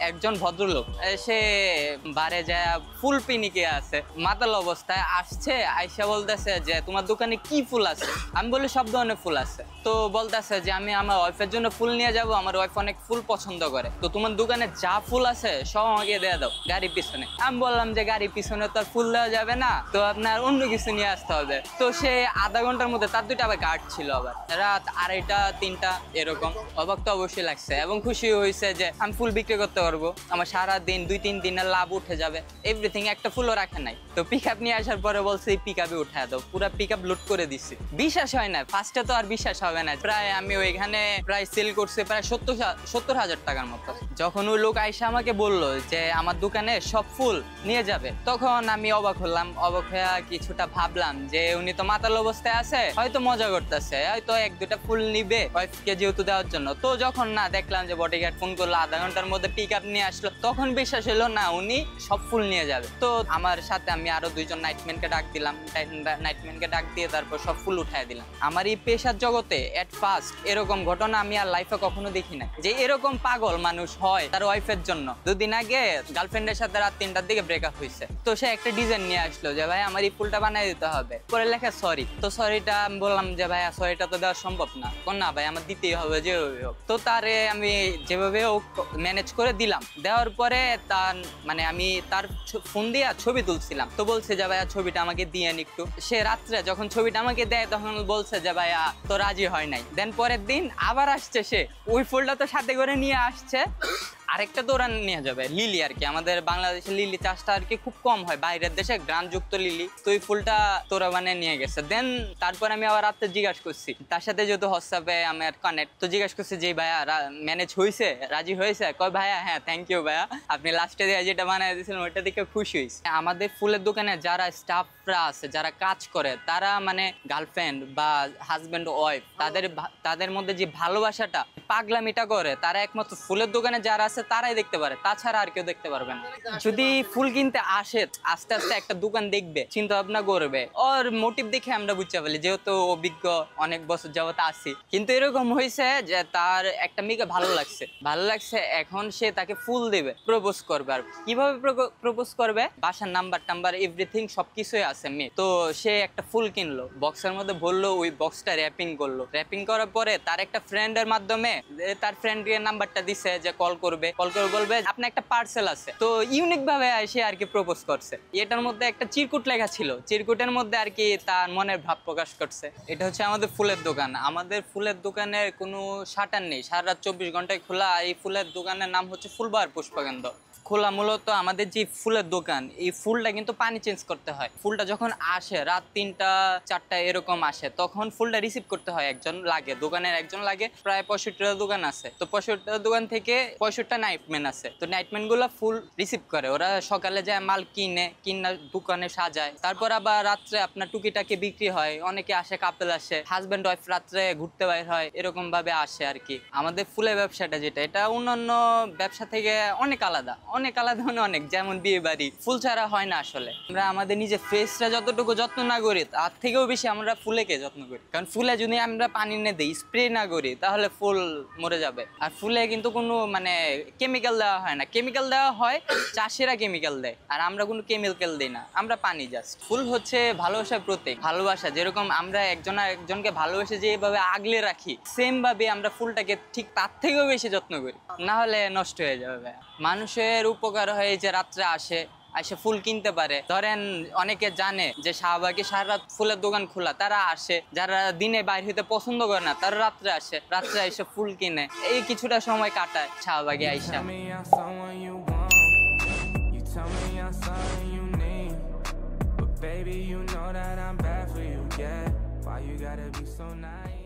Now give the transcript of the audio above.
একজন ভদ্রলোক সে বারে যায় ফুল পিনিকে আছে মাতাল অবস্থায় আসছে, আইসা বলতেছে যে তোমার দোকানে কি ফুল আছে। আমি বলি সব ধরনের ফুল আছে। তো বলতেছে যে আমি আমার ওয়াইফের জন্য ফুল নিয়ে যাব, আমার ওয়াইফ অনেক ফুল পছন্দ করে, তো তোমার দোকানে যা ফুল আছে সব আমাকে দিয়ে দাও গাড়ির পিছনে। আমি বললাম যে গাড়ির পিছনে তো আর ফুল দেওয়া যাবে না, তো আপনার অন্য কিছু নিয়ে আসতে হবে। তো সে আধা ঘন্টার মধ্যে তার দুইটা আবার গার্ড ছিল, আবার রাত 2:30 3টা এরকম। অবাক তো অবশ্যই লাগছে এবং খুশি হয়েছে যে আমি ফুল বিক্রি করতে পারবো, আমার সারাদিন 2-3 দিনের লাভ উঠে যাবে, এভরিথিং। একটা ফুলও রাখে নাই। তো পিক আপ নিয়ে আসার পরে বলছে পিক আপে উঠায় দাও, পুরো পিক আপ লোড করে দিচ্ছি। বিশ্বাস হয় না, ফার্স্টে তো আর বিশ্বাস হবে না। প্রায় আমি ওইখানে প্রায় সেল করছি প্রায় 70,000 টাকার মতো। যখন ওই লোক আইসা আমাকে বললো যে আমার দোকানে সব ফুল নিয়ে যাবে, তখন আমি অবাক হলাম। অবাক হয়ে কিছুটা ভাবলাম যে উনি তো মাতাল অবস্থায় আছে, হয়তো মজা করতেছে, হয়তো 1-2টা ফুল নিবে ওয়াইফকে যেহেতু দেওয়ার জন্য। তো যখন না দেখলাম যে বডিগার্ড ফোন করলো, আধা ঘন্টার মধ্যে পিক আপ নিয়ে আসলো, তখন বিশ্বাস হলো না উনি সব ফুল নিয়ে যাবে। তো আমার সাথে আমি আরো 2জন নাইটম্যানকে ডাক দিলাম, নাইটম্যানকে ডাক দিয়ে তারপর সব ফুল উঠায় দিলাম। আমার এই পেশার জগতে এট ফার্স্ট এরকম ঘটনা আমি আর লাইফে কখনো দেখি না, যে এরকম পাগল মানুষ হয় তার ওয়াইফের জন্য। 2 দিন আগে গার্লফ্রেন্ডের সাথে রাত 3টার দিকে ব্রেকআপ হয়েছে, তো সে একটা ডিজাইন নিয়ে আসলো যে ভাই আমার এই ফুলটা বানিয়ে দিতে হবে, পরে লেখা সরি। তো সরিটা আমি বললাম যে ভাই সরিটা তো দেওয়া সম্ভব না। না ভাই আমার দিতেই হবে যেভাবে হোক। তো তারে আমি যেভাবে হোক ম্যানেজ করে দিলাম। দেওয়ার পরে তার মানে আমি তার ফোন দিয়ে ছবি তুলছিলাম, তো বলছে যে ভাইয়া ছবিটা আমাকে দিয়েন একটু। সে রাত্রে যখন ছবিটা আমাকে দেয় তখন বলছে যে ভাইয়া তো রাজি হয় নাই। দেন পরের দিন আবার আসছে, সে ওই ফুলটা তো সাথে করে নিয়ে আসছে। আরেকটা তো ওরা নিয়ে যাবে লিলি আর কি, আমাদের বাংলাদেশে লিলি চাষটা আর কি খুব কম হয়, বাইরের দেশে গ্রানযুক্ত লিলি। তো ওই ফুলটা তোরা মানে নিয়ে গেছে। দেন তারপর আমি আবার রাত্রে জিজ্ঞাসা করছি তার সাথে, যেহেতু হোয়াটসঅ্যাপে আমার কানেক্ট, তো জিজ্ঞাসা করছি যে ভাইয়া ম্যানেজ হয়েছে, রাজি হয়েছে? কয় ভাইয়া হ্যাঁ থ্যাংক ইউ ভাইয়া, আপনি লাস্টে দিয়ে যেটা বানিয়ে দিয়েছিলেন ওইটা দেখে খুশি হয়েছে। আমাদের ফুলের দোকানে যারা স্টাফরা আছে, যারা কাজ করে, তারা মানে গার্লফ্রেন্ড বা হাজব্যান্ড ওয়াইফ, তাদের মধ্যে যে ভালোবাসাটা পাগলামিটা করে, তারা একমাত্র ফুলের দোকানে যারা আছে তারাই দেখতে পারে, তাছাড়া আর কেউ দেখতে পারবে না। যদি ফুল কিনতে আসে, আস্তে আস্তে একটা দোকান দেখবে, চিন্তা ভাবনা করবে, ওর মোটিভ দেখে আমরা বুঝতে পারি, যেহেতু অভিজ্ঞ অনেক বছর যাবত আসি। কিন্তু এরকম হয়েছে যে তার একটা মেয়েকে ভালো লাগছে, এখন সে তাকে ফুল দেবে, প্রপোজ করবে। আর কিভাবে প্রপোজ করবে, বাসার নাম্বার টাম্বার এভরিথিং সবকিছুই আছে মেয়ে। তো সে একটা ফুল কিনলো, বক্সের মধ্যে ভরলো, ওই বক্সটা র্যাপিং করলো। র্যাপিং করার পরে তার একটা ফ্রেন্ডের মাধ্যমে তার ফ্রেন্ডের নাম্বারটা দিছে যে কল করে বলবে আপনার একটা পার্সেল আছে। তো ইউনিক ভাবে সে আর কি প্রপোজ করছে। এটার মধ্যে একটা চিরকুট লেখা ছিল, চিরকুটের মধ্যে আর কি তার মনের ভাব প্রকাশ করছে। এটা হচ্ছে আমাদের ফুলের দোকান। আমাদের ফুলের দোকানের কোনো শাটার নেই, সারা রাত 24 ঘন্টায় খোলা। এই ফুলের দোকানের নাম হচ্ছে ফুলবাহার পুষ্পকেন্দ্র। খোলা মূলত আমাদের যে ফুলের দোকান, এই ফুলটা কিন্তু পানি চেঞ্জ করতে হয়। ফুলটা যখন আসে রাত 3টা 4টা এরকম আসে, তখন ফুলটা রিসিভ করতে হয় একজন লাগে, দোকানের একজন লাগে। প্রায় 65টা দোকান আছে, তো 65টা দোকান থেকে 65টা নাইটম্যান আছে। তো নাইটম্যান গুলো ফুল রিসিভ করে, ওরা সকালে যায় মাল কিনে দোকানে সাজায়, তারপর আবার রাত্রে আপনার টুকিটাকে বিক্রি হয়। অনেকে আসে, কাপেল আসে, হাজব্যান্ড ওয়াইফ রাত্রে ঘুরতে বাইর হয়, এরকম ভাবে আসে আর কি। আমাদের ফুলের ব্যবসাটা যেটা, এটা অন্যান্য ব্যবসা থেকে অনেক আলাদা মানে অনেক। যেমন বিয়ে বাড়ি ফুল ছাড়া হয় না আসলে। আমরা আমাদের নিজের ফেসটা যতটুকু যত্ন না করি, তার থেকেও বেশি আমরা ফুলেকে যত্ন করি। কারণ ফুলে যদি আমরা পানি না দিই, স্প্রে না করি, তাহলে ফুল মরে যাবে। আর ফুলে কিন্তু কোনো মানে কেমিক্যাল দেওয়া হয় না, কেমিক্যাল দেওয়া হয় চাষিরা কেমিক্যাল দেয়, আর আমরা কোনো কেমিক্যাল দিই না, আমরা পানি জাস্ট। ফুল হচ্ছে ভালোবাসার প্রতীক। ভালোবাসা যেরকম আমরা একজনকে ভালোবেসে যেভাবে আগলে রাখি, সেম ভাবে আমরা ফুলটাকে ঠিক তার থেকেও বেশি যত্ন করি, না হলে নষ্ট হয়ে যাবে। মানুষের উপকার হয় যে রাত্রে আসে ফুল কিনতে পারে। ধরেন অনেকে জানে যে শাহবাগে সারা রাত ফুলের দোকান খোলা, তারা আসে। যারা দিনে বাইরে হইতে পছন্দ করে না, তারা রাত্রে আসে, রাত্রে এসে ফুল কিনে, এই কিছুটা সময় কাটায় শাহবাগে আইসা। Baby, you know that I'm bad for you, yeah. Why you gotta be so nice?